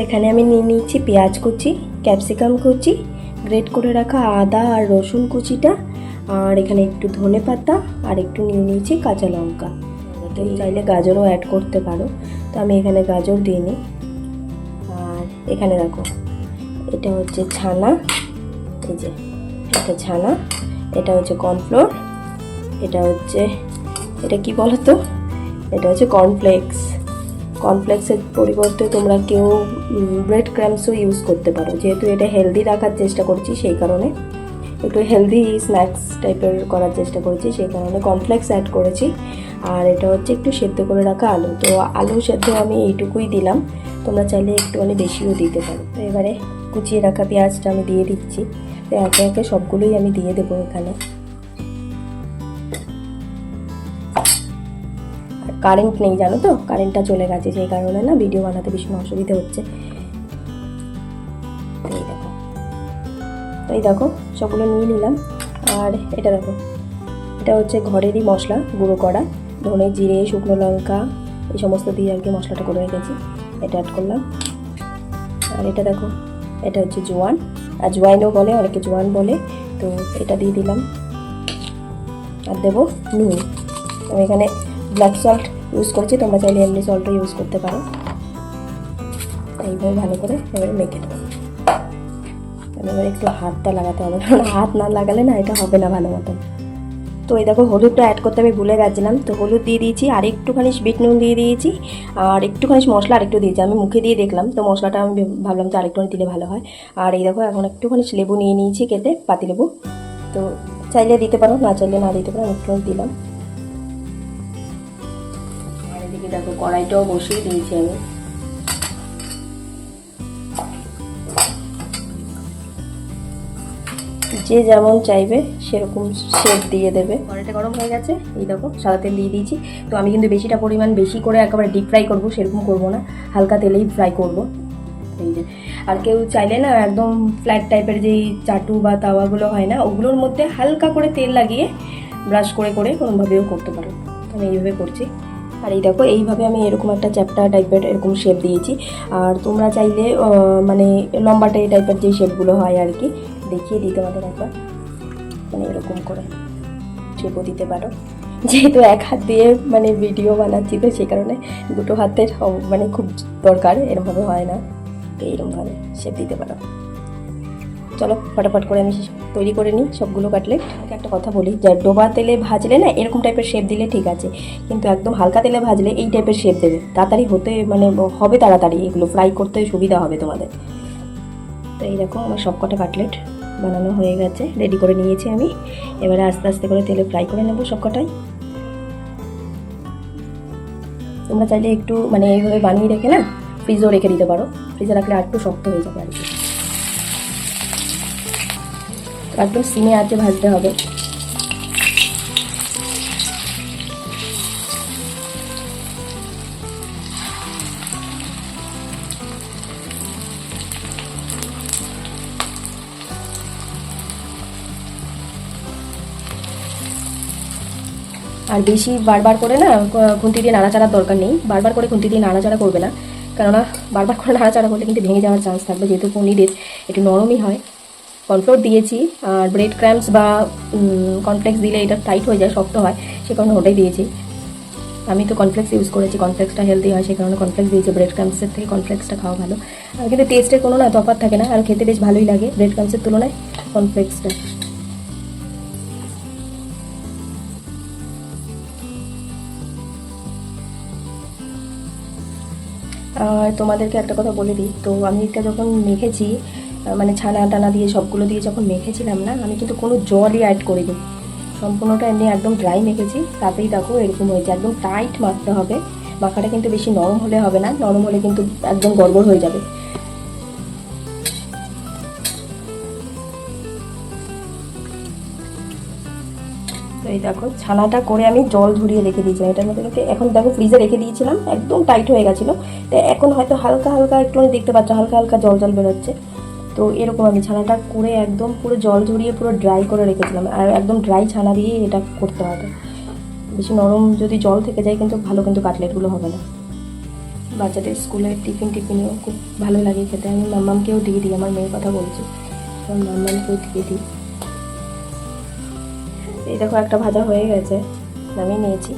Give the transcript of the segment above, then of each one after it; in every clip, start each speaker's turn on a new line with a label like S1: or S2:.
S1: এখানে আমি নিয়ে নিয়েছি পেঁয়াজ কুচি, ক্যাপসিকাম কুচি, গ্রেট করে রাখা আদা আর রসুন কুচিটা, আর এখানে একটু ধনে পাতা আর একটু নিয়ে নিয়েছি কাঁচা লঙ্কা। তুমি চাইলে গাজরও অ্যাড করতে পারো, তো আমি এখানে গাজর দিয়ে নিই। আর এখানে দেখো এটা হচ্ছে ছানা, এই যে এটা ছানা, এটা হচ্ছে কর্নফ্লোর, এটা কি বলো তো, এটা হচ্ছে কর্নফ্লেক্স। কর্নফ্লেক্সের পরিবর্তে তোমরা কেউ ব্রেড ক্রাম্বসও ইউজ করতে পারো, যেহেতু এটা হেলদি রাখার চেষ্টা করছি সেই কারণে, একটু হেলদি স্ন্যাক্স টাইপের করার চেষ্টা করেছি সেই কারণে কর্নফ্লেক্স অ্যাড করেছি। আর এটা হচ্ছে একটু সেদ্ধ করে রাখা আলু, তো আলু সেদ্ধ আমি এইটুকুই দিলাম, তোমরা চাইলে একটুখানি বেশিও দিতে পারো। তো এবারে কুচিয়ে রাখা পেঁয়াজটা আমি দিয়ে দিচ্ছি, তো একে একে সবগুলোই আমি দিয়ে দেবো এখানে। কারেন্ট নেই জানো তো, কারেন্টটা চলে গেছে সেই কারণে না ভিডিও বানাতে ভীষণ অসুবিধা হচ্ছে। এই দেখো সবগুলো নিয়ে নিলাম। আর এটা দেখো, এটা হচ্ছে ঘরেরই মশলা গুঁড়ো করা, ধনে জিরে শুকনো লঙ্কা এই সমস্ত দিয়ে আর কি মশলাটা করে রেখেছি, এটা অ্যাড করলাম। আর এটা দেখো, এটা হচ্ছে জোয়ান, আর জোয়াইনও বলে, অনেকে জোয়ান বলে, তো এটা দিয়ে দিলাম। আর দেবো নুন, আমি এখানে ব্ল্যাক সল্ট ইউজ করছি, তোমরা চাইলে এমনি সল্টও ইউজ করতে পারো। এইভাবে ভালো করে এবারে মেখে দেবো। এবার একটু হাতটা লাগাতে হবে, কারণ হাত না লাগালে না এটা হবে না ভালো মতন। তো এই দেখো হলুদটা অ্যাড করতে আমি ভুলে গেছিলাম, তো হলুদ দিয়ে দিয়েছি, আর একটুখানি বিট নুন দিয়ে দিয়েছি, আর একটুখানি মশলা আরেকটু দিয়েছি। আমি মুখে দিয়ে দেখলাম, তো মশলাটা আমি ভাবলাম যে আরেকটুখানি দিলে ভালো হয়। আর এই দেখো এখন একটুখানি লেবু নিয়ে নিয়েছি কেটে, পাতিলেবু, তো চাইলে দিতে পারো, না চাইলে না দিতে পারো, আমি একটু দিলাম। আর এদিকে দেখো কড়াইটাও বসিয়ে দিয়েছি আমি। যে যেমন চাইবে সেরকম শেপ দিয়ে দেবে। কড়াইটা গরম হয়ে গেছে, এই দেখো সাদা তেল দিয়ে দিয়েছি। তো আমি কিন্তু বেশিটা পরিমাণ বেশি করে একেবারে ডিপ ফ্রাই করবো সেরকম করবো না, হালকা তেলেই ফ্রাই করবো। এই যে, আর কেউ চাইলে না একদম ফ্ল্যাট টাইপের যেই চাটু বা তাওয়াগুলো হয় না, ওগুলোর মধ্যে হালকা করে তেল লাগিয়ে ব্রাশ করে করে কোনোভাবেও করতে পারো, আমি এইভাবে করছি। আর এই দেখো এইভাবে আমি এরকম একটা চ্যাপ্টা টাইপের এরকম শেপ দিয়েছি। আর তোমরা চাইলে মানে লম্বাটে টাইপের যে শেপগুলো হয় আর কি, দেখিয়ে দিতে পারো একবার, মানে এরকম করে শেপও দিতে পারো। যেহেতু এক হাত দিয়ে মানে ভিডিও বানাচ্ছি তো সেই কারণে দুটো হাতের মানে খুব দরকার, এরকমভাবে হয় না, তো এইরকমভাবে শেপ দিতে পারো। চলো ফটাফট করে আমি তৈরি করে নিই সবগুলো কাটলেট। একটা কথা বলি, যে ডোবা তেলে ভাজলে না এরকম টাইপের শেপ দিলে ঠিক আছে, কিন্তু একদম হালকা তেলে ভাজলে এই টাইপের শেপ দেবে, তাড়াতাড়ি হতে মানে হবে, তাড়াতাড়ি এগুলো ফ্রাই করতে সুবিধা হবে তোমাদের। তো এই দেখো আমার সব কটা কাটলেট বানানো হয়ে গেছে, রেডি করে নিয়েছি আমি। এবারে আস্তে আস্তে করে তেলে ফ্রাই করে নেবো সব কটাই। তোমরা চাইলে একটু মানে এইভাবে বানিয়ে রেখে না ফ্রিজেও রেখে দিতে পারো, ফ্রিজে রাখলে আর একটু শক্ত হয়ে যাবে আর কি। একদম সিমে আঁচে ভাজতে হবে। আর বেশি বারবার করে না খুন্তি দিয়ে নাড়াচাড়ার দরকার নেই, বারবার করে খুন্তি দিয়ে নাড়াচাড়া করবে না, কেননা বারবার করে নাড়াচাড়া করলে কিন্তু ভেঙে যাওয়ার চান্স থাকবে, যেহেতু পনিরের একটু নরমই হয়। কর্নফ্লোর দিয়েছি, আর ব্রেড ক্রাম্বস বা কর্নফ্লেক্স দিলে এটা টাইট হয়ে যায়, শক্ত হয়, সে কারণে ওটাই দিয়েছি। আমি তো কর্নফ্লেক্স ইউজ করেছি, কর্নফ্লেক্সটা হেলদি হয় সেই কারণে কর্নফ্লেক্স দিয়েছি। ব্রেড ক্রাম্বসের থেকে কর্নফ্লেক্সটা খাওয়া ভালো, আর কিন্তু টেস্টের কোনো না তফাৎ থাকে না, আর খেতে বেশ ভালোই লাগে ব্রেড ক্রাম্বসের তুলনায় কর্নফ্লেক্সটা। আর তোমাদেরকে একটা কথা বলে দিই, তো আমি এটা যখন মেখেছি মানে ছানা টানা দিয়ে সবগুলো দিয়ে যখন মেখেছিলাম না, আমি কিন্তু কোনো জলই অ্যাড করিনি, সম্পূর্ণটা এমনি একদম ড্রাই মেখেছি, তাতেই দেখো এরকম হয়েছে। একদম টাইট মাখতে হবে, মাখাটা কিন্তু বেশি নরম হলে হবে না, নরম হলে কিন্তু একদম গড়বড় হয়ে যাবে। তো এই দেখো ছানাটা করে আমি জল ঝরিয়ে রেখে দিয়েছিলাম এটার মধ্যে, কিন্তু এখন দেখো ফ্রিজে রেখে দিয়েছিলাম, একদম টাইট হয়ে গেছিলো, তো এখন হয়তো হালকা হালকা একটু দেখতে পাচ্ছ হালকা হালকা জল জল বেরোচ্ছে। তো এরকম আমি ছানাটা করে একদম পুরো জল ঝরিয়ে পুরো ড্রাই করে রেখেছিলাম, আর একদম ড্রাই ছানা দিয়ে এটা করতে হবে, বেশি নরম যদি জল থেকে যায় কিন্তু ভালো কিন্তু কাটলেটগুলো হবে না। বাচ্চাদের স্কুলের টিফিনেও খুব ভালো লাগে খেতে। আমি মাম্মামকেও দিয়ে দিই, আমার মেয়ের কথা বলছি, আমার মাম্মামকেও দিয়ে দিই। এই দেখো একটা ভাজা হয়ে গেছে, নামিয়ে নিয়েছি।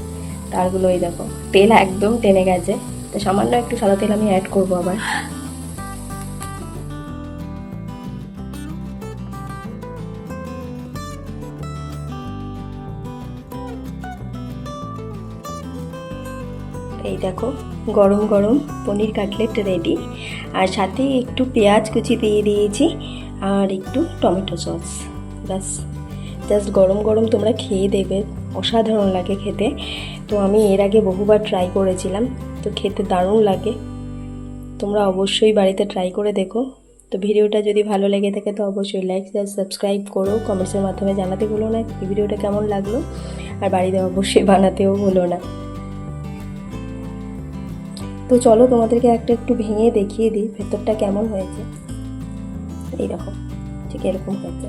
S1: তারগুলো এই দেখো তেল একদম টেনে গেছে, তো সামান্য একটু সাদা তেল আমি অ্যাড করবো আবার। এই দেখো গরম গরম পনির কাটলেট রেডি, আর সাথে একটু পেঁয়াজ কুচি দিয়ে দিয়েছি আর একটু টমেটো সস। ব্যাস, জাস্ট গরম গরম তোমরা খেয়ে দেবে, অসাধারণ লাগে খেতে। তো আমি এর আগে বহুবার ট্রাই করেছিলাম, তো খেতে দারুণ লাগে। তোমরা অবশ্যই বাড়িতে ট্রাই করে দেখো। তো ভিডিওটা যদি ভালো লেগে থাকে তো অবশ্যই লাইক শেয়ার সাবস্ক্রাইব করো, কমেন্টসের মাধ্যমে জানাতে ভুলো না এই ভিডিওটা কেমন লাগলো, আর বাড়িতে অবশ্যই বানাতেও ভুলো না। তো চলো তোমাদেরকে একটু ভেঙে দেখিয়ে দিই ভেতরটা কেমন হয়েছে। এই দেখো ঠিক এরকম হয়েছে।